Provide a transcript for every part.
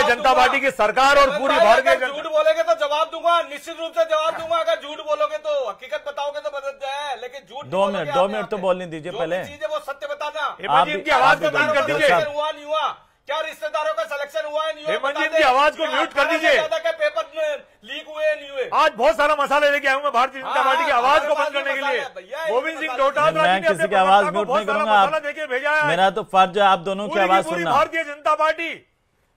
जनता party की सरकार और पूरी भारतीय झूठ बोलेगे तो जवाब दूंगा, निश्चित रूप से जवाब दूंगा। अगर झूठ बोलोगे तो हकीकत बताओगे तो बदल जाए, लेकिन झूठ 2 मिनट तो बोलने दीजिए पहले। चीजें वो सत्य बताना। इनकी आवाज को बंद कर दीजिए। हुआ नहीं हुआ, क्या रिश्तेदारों का सिलेक्शन हुआ है नहीं हुआ, हेमंत जी इनकी आवाज को म्यूट कर दीजिए। पेपर लीक हुए नहीं हुए। आज बहुत सारा मसाला लेके आऊंगा भारतीय जनता पार्टी की आवाज को बंद करने के लिए। गोविंद सिंह डोटासरा जी मैं ने किसी की आवाज म्यूट नहीं करूंगा, भेजा है। मेरा तो फर्ज है आप दोनों की आवाज सुनना। भारतीय जनता पार्टी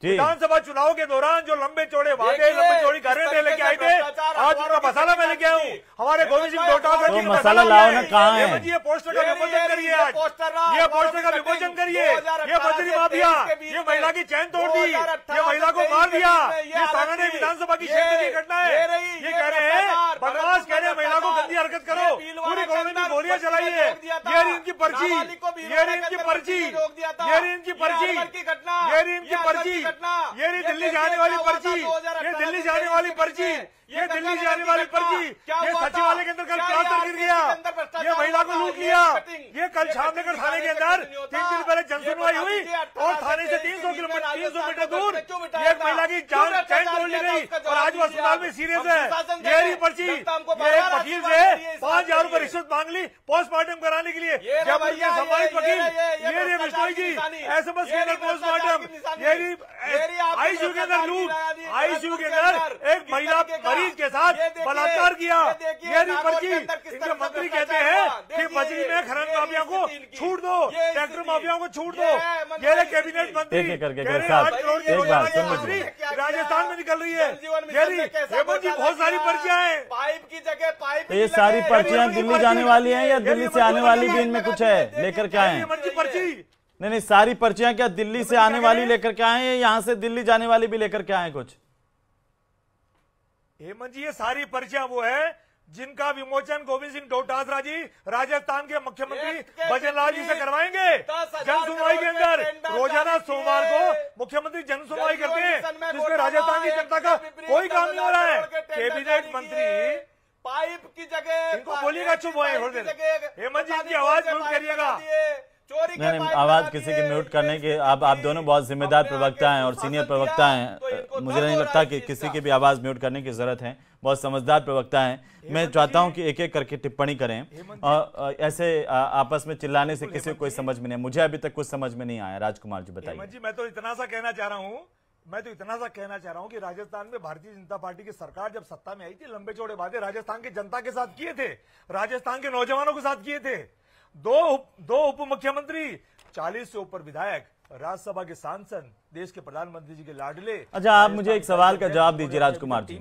विधानसभा चुनाव के दौरान जो लंबे चौड़े वादे, लंबे चौड़ी कार्य लेके आए थे, आज उनका मसाला मैं लेके आऊँ। हमारे गोविंद सिंह डोटासरा जी मसाला लाओ ना, कहाँ है? ये पोस्टर का विमोचन करिए, आज ये पोस्टर का विमोचन करिए। ये बजरी माफिया, ये महिला की चैन तोड़ दी, ये महिला को मार दिया, ये सांगने विधानसभा की क्षेत्र की घटना है। ये कह रहे हैं बदमाश, कह रहे हैं महिला को गंदी हरकत करो, पूरी कॉलोनी में गोलियां चलाई है। ये रही इनकी पर्ची, ये रही इनकी पर्ची, ये रही इनकी पर्ची, ये रही इनकी पर्ची, ये रही दिल्ली जाने वाली पर्ची, ये दिल्ली जाने वाली पर्ची, ये दिल्ली जाने वाली पर्ची। ये सचिवालय के अंदर कल प्लास्टर गिर गया, ये महिला को लूट लिया। ये कल शामनगर थाने के अंदर 3 दिन पहले जनसुनवाई हुई और थाने से 300 मीटर दूर एक महिला की चैन तोड़ ली गई और आज वो अस्पताल में सीरियस है। ये रही पर्ची, ये एक वकील से 5,000 रूपये रिश्वत मांग ली पोस्टमार्टम कराने के लिए। जयपुर के सम्मानित वकील ये रही बिश्नोई जी, SMS के अंदर पोस्टमार्टम, ये रही आईसीयू के अंदर लूट, आईसीयू के अंदर एक महिला मरीज के साथ बलात्कार किया। ये रही पर्ची। इनके मंत्री कहते हैं कि बजरी में खनन माफिया को छूट दो, ट्रैक्टर माफिया को छूट दो। ये रहे कैबिनेट मंत्री करके 8 करोड़ की बजरी राजस्थान में निकल रही है। ये रही हेमंत जी, बहुत सारी पर्चियां हैं। पाइप की जगह पाइप, ये सारी पर्चियां दिल्ली जाने वाली हैं या दिल्ली से आने वाली भी इनमें कुछ है? लेकर क्या है? पर्ची नहीं, सारी पर्चियां क्या दिल्ली से आने वाली लेकर के आए हैं, यहाँ से दिल्ली जाने वाली भी लेकर के आए कुछ? हेमंत जी, ये सारी पर्चियां वो है जिनका विमोचन गोविंद सिंह डोटासरा जी राजस्थान के मुख्यमंत्री भजनलाल जी से करवाएंगे। जनसुनवाई के अंदर रोजाना सोमवार को मुख्यमंत्री जनसुनवाई करते हैं, जिसमें राजस्थान की जनता का कोई काम नहीं हो रहा है। कैबिनेट मंत्री पाइप की जगह इनको बोलिएगा चुप हुए थोड़ी देर। हेमंत जी, इनकी आवाज म्यूट करिएगा। नहीं, आवाज किसी की म्यूट करने के आप दोनों बहुत जिम्मेदार प्रवक्ता हैं और सीनियर प्रवक्ता हैं। मुझे नहीं लगता कि किसी की भी आवाज म्यूट करने की जरूरत है। बहुत समझदार प्रवक्ता हैं। मैं चाहता हूं कि एक एक करके टिप्पणी करें और ऐसे आपस में चिल्लाने से किसी को कोई समझ में नहीं। मुझे अभी तक कुछ समझ में नहीं आया। राजकुमार जी बताइए। जी, मैं तो इतना सा कहना चाह रहा हूं कि राजस्थान में भारतीय जनता पार्टी की सरकार जब सत्ता में आई थी, लंबे चौड़े वादे राजस्थान की जनता के साथ किए थे, राजस्थान के नौजवानों के साथ किए थे। दो उप मुख्यमंत्री, 40 से ऊपर विधायक, राज्यसभा के सांसद, देश के प्रधानमंत्री जी के लाडले। अच्छा, आप मुझे एक सवाल का जवाब दीजिए राजकुमार जी।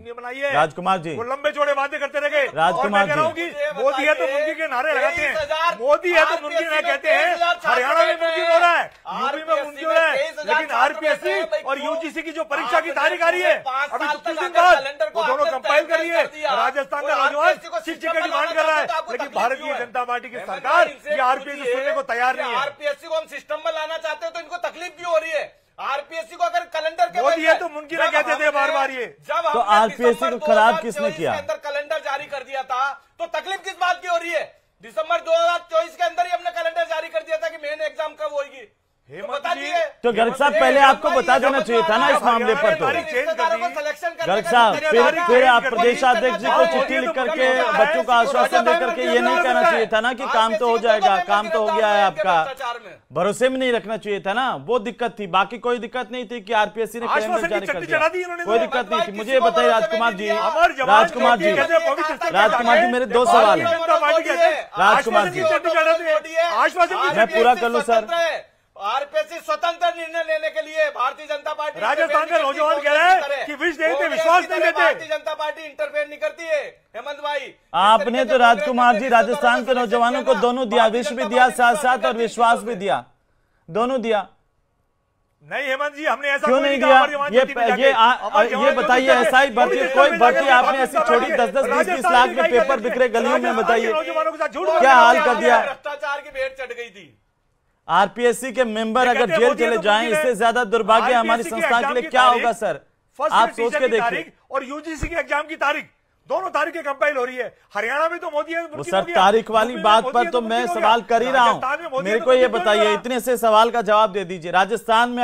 राजकुमार जी, वो लंबे चौड़े वादे करते रहे। राजकुमार जी, मोदी है तो मुनकी के नारे लगाते हैं, मोदी है तो मुनकी ना कहते हैं। हरियाणा में मुनकी हो रहा है, यूपी में मुनकी हो रहा है, लेकिन आरपीएससी और यूजीसी की जो परीक्षा की तारीख आ रही है अभी 25 दिन बाद, वो दोनों कंपाइल कर रही है। राजस्थान का नौजवान शिक्षा की डिमांड कर रहा है, लेकिन भारतीय जनता पार्टी की सरकार ये आरपीएससी सुनने को तैयार नहीं है। आरपीएससी को हम सिस्टम में लाना चाहते हैं तो इनको तकलीफ क्यों हो रही है? आरपीएससी को अगर कैलेंडर के मोदी है तो मुनकी ना कहते थे बार-बार। ये जब तो आरपीएससी को खराब किसने किया? अंदर कैलेंडर जारी कर दिया था तो तकलीफ किस बात की हो रही है? दिसंबर 2024 के अंदर ही हमने कैलेंडर जारी कर दिया था कि मेन एग्जाम कब होगी। तो गर्ग साहब पहले आपको बता देना चाहिए था ना इस मामले पर। तो गर्ग साहब फिर आप प्रदेशाध्यक्ष जी को चिट्ठी लिख करके बच्चों का आश्वासन दे करके ये नहीं कहना चाहिए था ना कि काम तो हो जाएगा, काम तो हो गया है आपका। भरोसे में नहीं रखना चाहिए था ना, वो दिक्कत थी। बाकी कोई दिक्कत नहीं थी कि आरपीएससी ने कैलेंडर जारी कर दिया, कोई दिक्कत नहीं थी। मुझे ये बताइए राजकुमार जी, राजकुमार जी मेरे 2 सवाल है। राजकुमार जी, मैं पूरा कर लूँ सर। आरपीएससी स्वतंत्र निर्णय लेने के लिए भारतीय जनता पार्टी, राजस्थान के नौजवान कह रहे हैं कि विश देते विश्वास नहीं देते। भारतीय जनता पार्टी इंटरफेयर नहीं करती है। हेमंत भाई, आपने तो राजकुमार जी राजस्थान के नौजवानों को दोनों दिया, विश भी दिया साथ साथ और विश्वास भी दिया, दोनों दिया। नहीं हेमंत जी, हमने ऐसा क्यों नहीं दिया? ये बताइए, ऐसा ही भर्ती, कोई भर्ती आपने ऐसी छोड़ी 10-10, 20-20 लाख में पेपर बिखरे गलियों में, बताइए क्या हाल कर दिया? भ्रष्टाचार की भेंट चढ़ गई थी। आरपीएससी के मेंबर अगर जेल चले जाएं, इससे ज्यादा दुर्भाग्य हमारी संस्था के लिए क्या होगा सर? आप सोच के देखिए। और यूजीसी के एग्जाम की तारीख, दोनों तारीखें कंपाइल हो रही है। हरियाणा में तो मोदी है, वो सर तारीख वाली बात पर तो मैं सवाल कर ही रहा हूं। मेरे को ये बताइए, इतने से सवाल का जवाब दे दीजिए। राजस्थान में